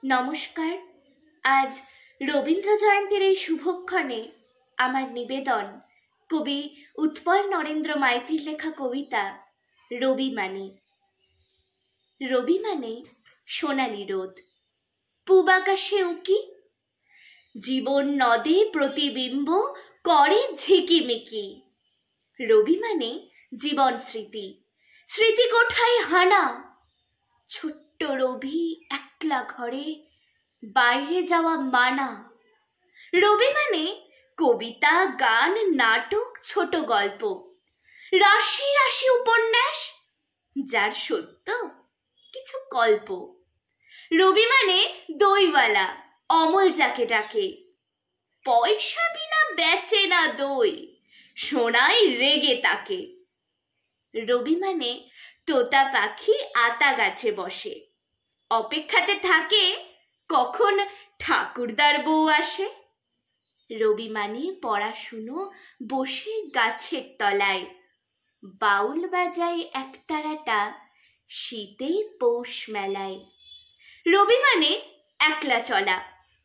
নমস্কার। আজ রবীন্দ্র জয়ন্তীর এই শুভক্ষণে আমার নিবেদন কবি উৎপল নরেন্দ্র মাইতির লেখা কবিতা রবি মানে। রবি মানে সোনালি রোদ, পূব আকাশে উঁকি, জীবন নদে প্রতিবিম্ব করে ঝিকিমিকি। রবি মানে জীবন স্মৃতি, স্মৃতি কোঠায় হানা, ছোট্ট রবি একলা ঘরে, বাইরে যাওয়া মানা। রবি মানে কবিতা, গান, নাটক, ছোট গল্প, রাশি রাশি উপন্যাস, যার সত্য কিছু কল্প। রবি মানে দইওয়ালা, অমল যাকে ডাকে, পয়সা বিনা বেচে না দই, সোনায় রেগে তাকে। রবি মানে তোতা পাখি আতা গাছে বসে, অপেক্ষাতে থাকে কখন ঠাকুরদার বউ আসে। রবি মানে পড়াশুনো, বসে গাছের তলায়, বাউল বাজায় একতারাটা শীতে পৌষ মেলায়। রবি মানে একলা চলা,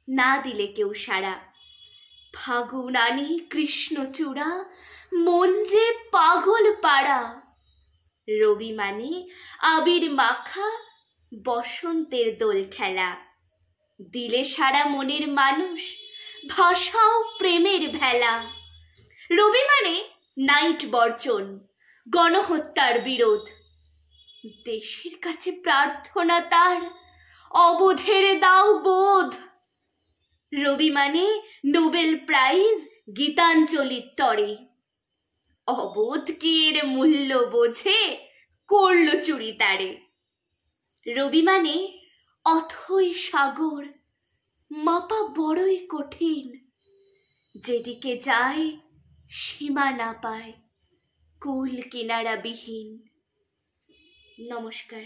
না দিলে কেউ সাড়া, ফাগুন আনি কৃষ্ণচূড়া, মন যে পাগল পাড়া। রবি মানে আবির মাখা বসন্তের দোল খেলা, দিলে সারা মনের মানুষ, ভাষাও প্রেমের ভেলা। রবি মানে নাইট বর্জন, গণহত্যার বিরোধ, দেশের কাছে প্রার্থনা তার, অবোধের দাও বোধ। রবি মানে নোবেল প্রাইজ গীতাঞ্জলির তরে, অবোধ কি এর মূল্য বোঝে, করল চুরি তারে। রবি মানে অথই সাগর, মাপা বড়ই কঠিন, যেদিকে যায় সীমা না পায়, কুল কিনারা বিহীন। নমস্কার।